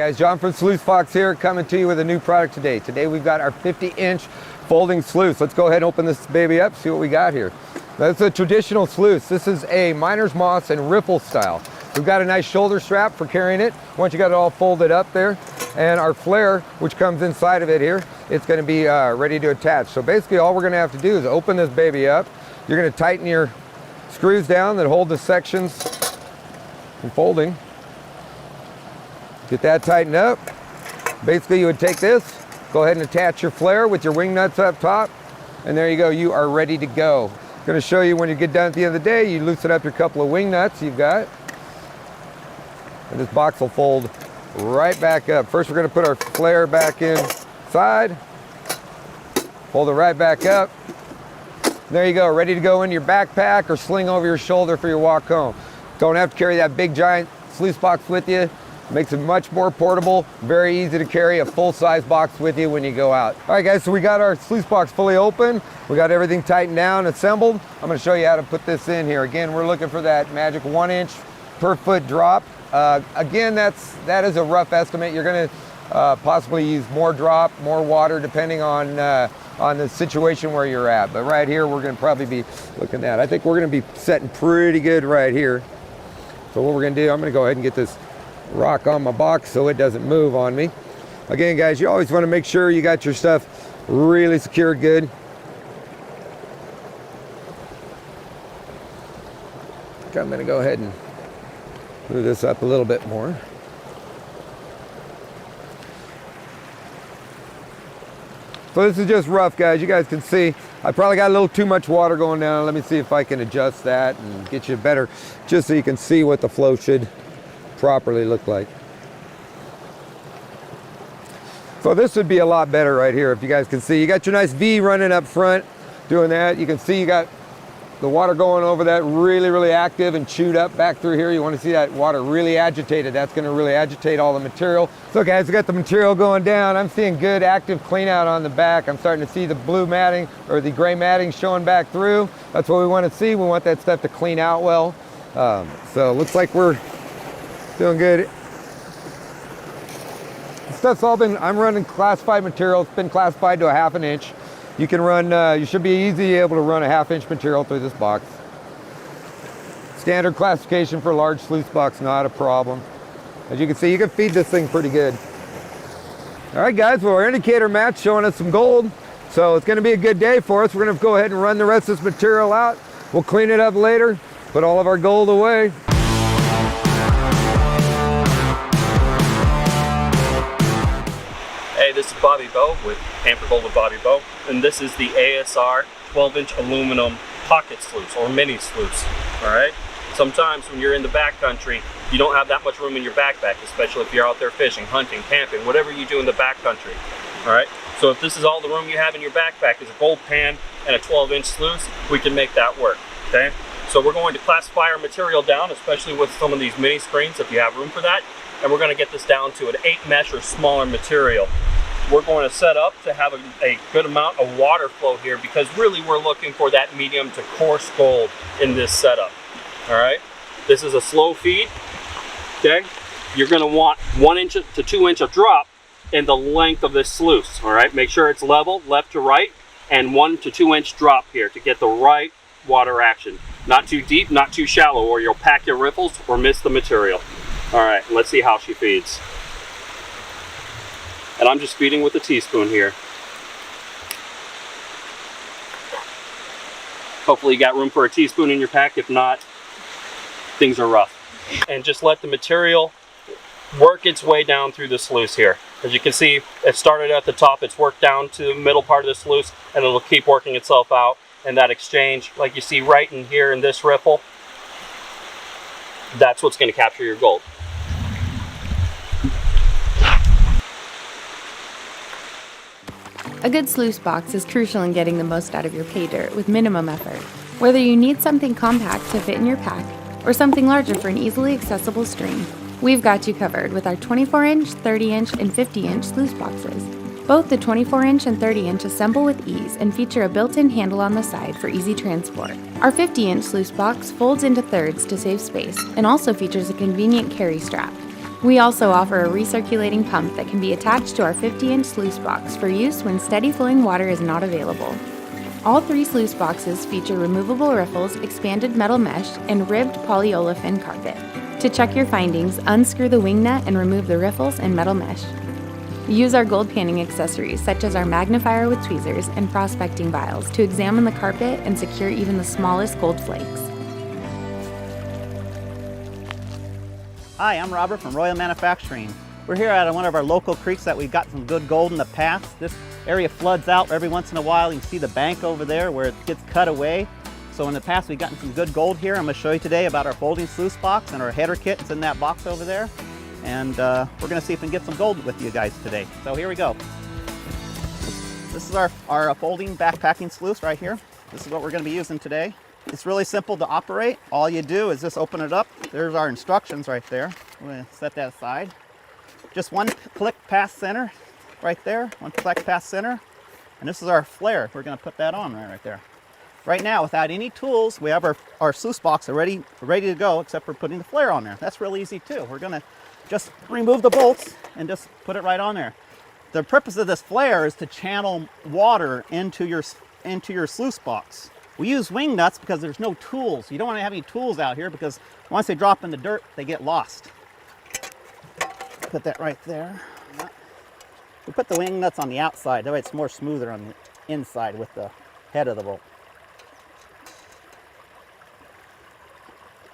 guys, John from Sluice here, coming to you with a new product today. Today we've got our 50-inch folding sluice. Let's go ahead and open this baby up, see what we got here. That's a traditional sluice. This is a miner's moss and riffle style. We've got a nice shoulder strap for carrying it once you got it all folded up there. And our flare, which comes inside of it here, it's going to be ready to attach. So basically all we're going to have to do is open this baby up. You're going to tighten your screws down that hold the sections from folding. Get that tightened up. Basically you would take this, go ahead and attach your flare with your wing nuts up top, and there you go, you are ready to go. I'm going to show you when you get done at the end of the day, you loosen up your couple of wing nuts you've got, and this box will fold right back up. First we're going to put our flare back inside, fold it right back up. There you go, ready to go in your backpack or sling over your shoulder for your walk home. Don't have to carry that big giant sluice box with you. Makes it much more portable, very easy to carry a full-size box with you when you go out. All right guys, so we got our sluice box fully open. We got everything tightened down, assembled. I'm gonna show you how to put this in here. Again, we're looking for that magic 1 inch per foot drop. Again, that is a rough estimate. You're gonna possibly use more drop, more water, depending on the situation where you're at. But right here, we're gonna probably be looking at, I think we're gonna be setting pretty good right here. So what we're gonna do, I'm gonna go ahead and get this rock on my box so it doesn't move on me. Again guys, you always want to make sure you got your stuff really secured good. Okay, I'm going to go ahead and move this up a little bit more. So this is just rough guys, you guys can see I probably got a little too much water going down. Let me see if I can adjust that and get you better, just so you can see what the flow should properly look like. So this would be a lot better right here. If you guys can see, you got your nice V running up front doing that. You can see you got the water going over that really active and chewed up back through here. You want to see that water really agitated. That's going to really agitate all the material. So guys, we got the material going down. I'm seeing good active clean out on the back. I'm starting to see the blue matting or the gray matting showing back through. That's what we want to see. We want that stuff to clean out well. So it looks like we're doing good. Stuff's all been, I'm running classified material. It's been classified to a 1/2 inch. You can run, you should be easily able to run a 1/2 inch material through this box. Standard classification for a large sluice box, not a problem. As you can see, you can feed this thing pretty good. All right guys, well our indicator mat's showing us some gold. So it's gonna be a good day for us. We're gonna go ahead and run the rest of this material out. We'll clean it up later, put all of our gold away. Hey, this is Bobby Bow with Pamper Gold with Bobby Bow, and this is the ASR 12-inch aluminum pocket sluice or mini sluice. All right. Sometimes when you're in the backcountry, you don't have that much room in your backpack, especially if you're out there fishing, hunting, camping, whatever you do in the backcountry. All right. So if this is all the room you have in your backpack is a gold pan and a 12-inch sluice, we can make that work. Okay. So we're going to classify our material down, especially with some of these mini screens, if you have room for that. And we're going to get this down to an 8 mesh or smaller material. We're going to set up to have a good amount of water flow here because really we're looking for that medium to coarse gold in this setup. All right, this is a slow feed. Okay, you're going to want 1 inch to 2 inch of drop in the length of this sluice. All right, make sure it's level left to right and 1 to 2 inch drop here to get the right water action. Not too deep, not too shallow, or you'll pack your riffles or miss the material. All right, let's see how she feeds. And I'm just feeding with a teaspoon here. Hopefully you got room for a teaspoon in your pack. If not, things are rough. And just let the material work its way down through the sluice here. As you can see, it started at the top, it's worked down to the middle part of the sluice, and it'll keep working itself out. And that exchange, like you see right in here in this riffle, that's what's going to capture your gold. A good sluice box is crucial in getting the most out of your pay dirt with minimum effort. Whether you need something compact to fit in your pack or something larger for an easily accessible stream, we've got you covered with our 24-inch, 30-inch, and 50-inch sluice boxes. Both the 24-inch and 30-inch assemble with ease and feature a built-in handle on the side for easy transport. Our 50-inch sluice box folds into thirds to save space and also features a convenient carry strap. We also offer a recirculating pump that can be attached to our 50-inch sluice box for use when steady flowing water is not available. All 3 sluice boxes feature removable riffles, expanded metal mesh, and ribbed polyolefin carpet. To check your findings, unscrew the wing nut and remove the riffles and metal mesh. Use our gold panning accessories such as our magnifier with tweezers and prospecting vials to examine the carpet and secure even the smallest gold flakes. Hi, I'm Robert from Royal Manufacturing. We're here at one of our local creeks that we've got some good gold in the past. This area floods out every once in a while. You can see the bank over there where it gets cut away. So in the past we've gotten some good gold here. I'm going to show you today about our folding sluice box and our header kit. It's in that box over there. And we're going to see if we can get some gold with you guys today. So here we go. This is our folding backpacking sluice right here. This is what we're going to be using today. It's really simple to operate. All you do is just open it up. There's our instructions right there. We're going to set that aside. Just one click past center right there. One click past center. And this is our flare. We're going to put that on right there. Right now, without any tools, we have our sluice box ready to go, except for putting the flare on there. That's real easy too. We're going to just remove the bolts and just put it right on there. The purpose of this flare is to channel water into your sluice box. We use wing nuts because there's no tools. You don't want to have any tools out here because once they drop in the dirt, they get lost. Put that right there. We put the wing nuts on the outside. That way it's more smoother on the inside with the head of the bolt.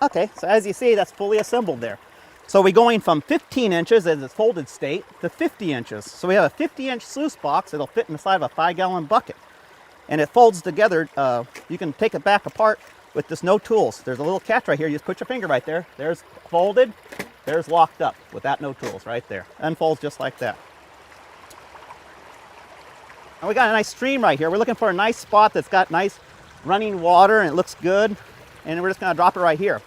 Okay, so as you see, that's fully assembled there. So we're going from 15 inches as its folded state to 50 inches. So we have a 50-inch sluice box that'll fit inside of a 5-gallon bucket. And it folds together. You can take it back apart with just no tools. There's a little catch right here. You just put your finger right there. There's folded. There's locked up without no tools right there. Unfolds just like that. And we got a nice stream right here. We're looking for a nice spot that's got nice running water and it looks good. And we're just going to drop it right here.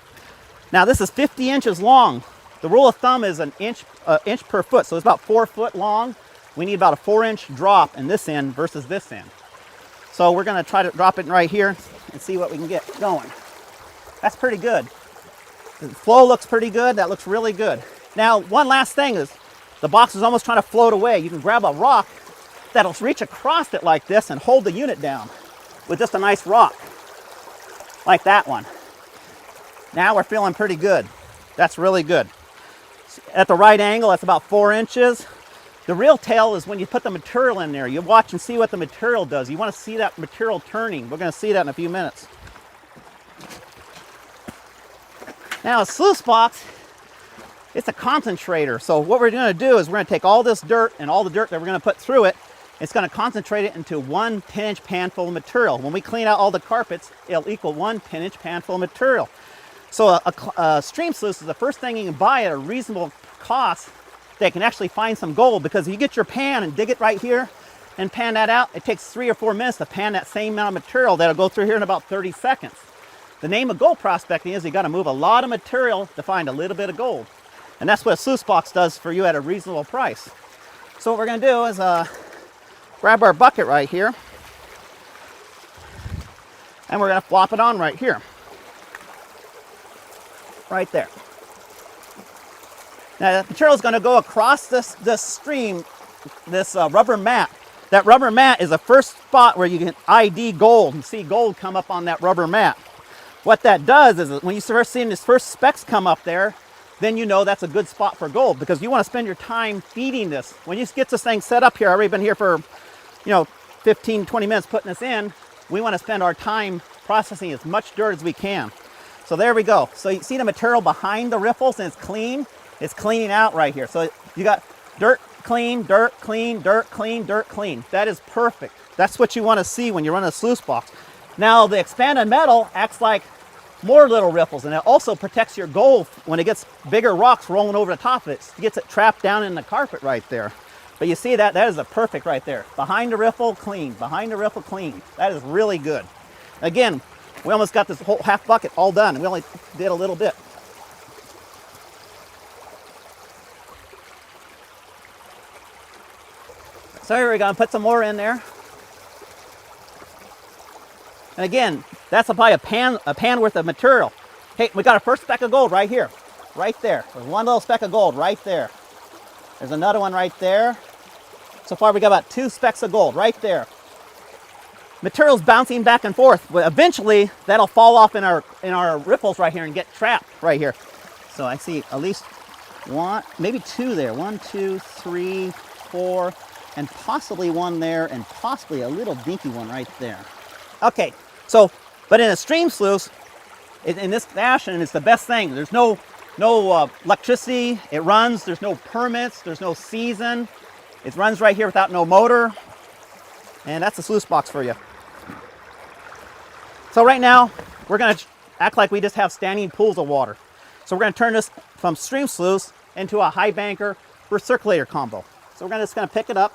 Now this is 50 inches long. The rule of thumb is an inch per foot. So it's about 4 foot long. We need about a 4-inch drop in this end versus this end. So we're going to try to drop it right here and see what we can get going. That's pretty good. The flow looks pretty good. That looks really good. Now, one last thing is the box is almost trying to float away. You can grab a rock that'll reach across it like this and hold the unit down with just a nice rock like that one. Now we're feeling pretty good. That's really good. At the right angle, that's about 4 inches. The real tell is when you put the material in there. You watch and see what the material does. You want to see that material turning. We're going to see that in a few minutes. Now a sluice box, it's a concentrator. So what we're going to do is we're going to take all this dirt and all the dirt that we're going to put through it. It's going to concentrate it into one 10-inch pan full of material. When we clean out all the carpets, it'll equal one 10-inch pan full of material. So a stream sluice is the first thing you can buy at a reasonable cost that can actually find some gold, because if you get your pan and dig it right here and pan that out, it takes 3 or 4 minutes to pan that same amount of material that'll go through here in about 30 seconds. The name of gold prospecting is you got to move a lot of material to find a little bit of gold. And that's what a sluice box does for you at a reasonable price. So what we're going to do is grab our bucket right here, and we're going to flop it on right here. Right there. Now the material is going to go across this stream, this rubber mat. That rubber mat is the first spot where you can ID gold and see gold come up on that rubber mat. What that does is when you start seeing these first specks come up there, then you know that's a good spot for gold, because you want to spend your time feeding this. When you get this thing set up here, I've already been here for 15, 20 minutes putting this in. We want to spend our time processing as much dirt as we can. So there we go. So you see the material behind the riffles, and it's clean. It's cleaning out right here. So you got dirt clean, dirt clean, dirt clean, dirt clean. That is perfect. That's what you want to see when you run a sluice box. Now the expanded metal acts like more little riffles, and it also protects your gold when it gets bigger rocks rolling over the top of it. It gets it trapped down in the carpet right there. But you see that is a perfect right there. Behind the riffle, clean. Behind the riffle, clean. That is really good. Again, we almost got this whole half bucket all done, and we only did a little bit. So here we're going to put some more in there. And again, that's probably a pan worth of material. Hey, we got our first speck of gold right here. right there. There's one little speck of gold right there. There's another one right there. So far we got about 2 specks of gold right there. Material's bouncing back and forth, but eventually that'll fall off in our riffles right here and get trapped right here. So I see at least 1, maybe 2 there. 1, 2, 3, 4, and possibly 1 there, and possibly a little dinky one right there. Okay, so, but in a stream sluice, in this fashion, it's the best thing. There's no electricity. It runs. There's no permits. There's no season. It runs right here without no motor. And that's the sluice box for you. So right now, we're going to act like we just have standing pools of water. So we're going to turn this from stream sluice into a high banker recirculator combo. So we're just going to pick it up.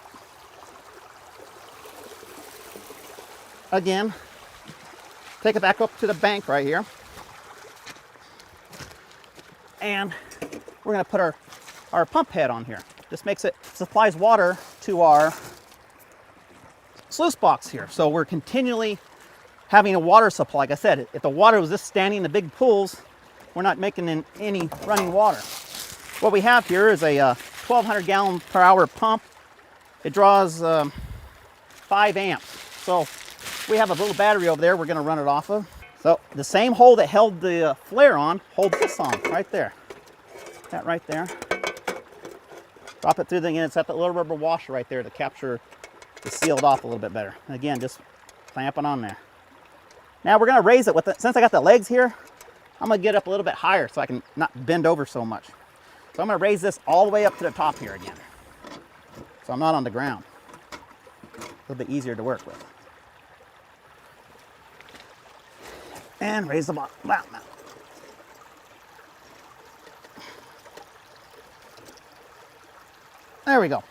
Again, take it back up to the bank right here. And we're going to put our pump head on here. This supplies water to our sluice box here. So we're continually having a water supply. Like I said, if the water was just standing in the big pools, we're not making any running water. What we have here is a 1,200 gallon per hour pump. It draws 5 amps. So we have a little battery over there we're going to run it off of. So the same hole that held the flare on holds this on right there. That right there. Drop it through the end. It's got that little rubber washer right there to capture the sealed off a little bit better. And again, just clamp it on there. Now we're going to raise it with it. Since I got the legs here, I'm going to get up a little bit higher so I can not bend over so much. So I'm going to raise this all the way up to the top here again. So I'm not on the ground. A little bit easier to work with. And raise the bottom. There we go.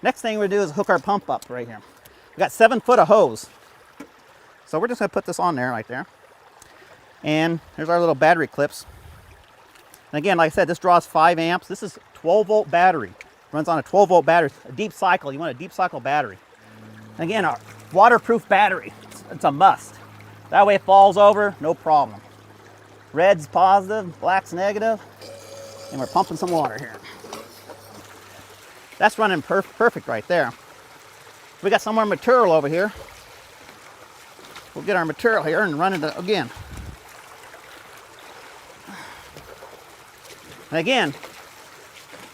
Next thing we do is hook our pump up right here. We got 7 foot of hose. So we're just going to put this on there right there. And here's our little battery clips. And again, like I said, this draws 5 amps. This is 12 volt battery. Runs on a 12 volt battery. A deep cycle. You want a deep cycle battery. And again, our waterproof battery. It's a must. That way it falls over, no problem. Red's positive, black's negative. And we're pumping some water here. That's running perfect right there. We got some more material over here. We'll get our material here and run it again. And again,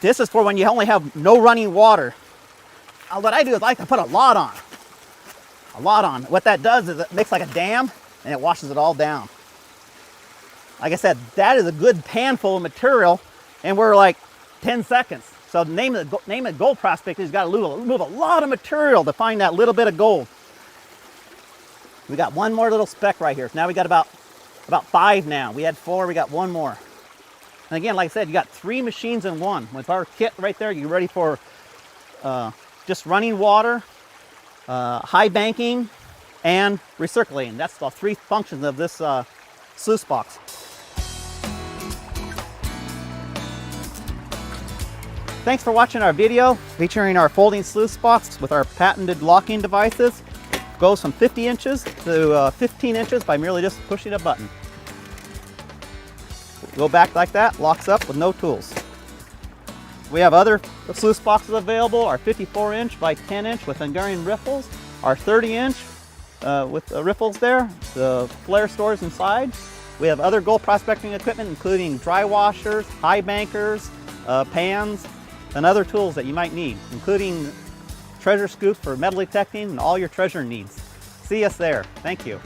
this is for when you only have no running water. What I do is I like to put a lot on. A lot on. What that does is it makes like a dam and it washes it all down. Like I said, that is a good pan full of material and we're like 10 seconds. So the name of the gold prospector is got to move a lot of material to find that little bit of gold. We got one more little speck right here. So now we got about 5 now. We had 4, we got 1 more. And again, like I said, you got 3 machines in one. With our kit right there, you're ready for just running water, high banking, and recirculating. That's the 3 functions of this sluice box. Thanks for watching our video featuring our folding sluice box with our patented locking devices. Goes from 50 inches to 15 inches by merely just pushing a button. Go back like that, locks up with no tools. We have other sluice boxes available, our 54 inch by 10 inch with Hungarian riffles, our 30 inch with the riffles there, the flare stores inside. We have other gold prospecting equipment including dry washers, high bankers, pans, and other tools that you might need, including treasure scoops for metal detecting and all your treasure needs. See us there. Thank you.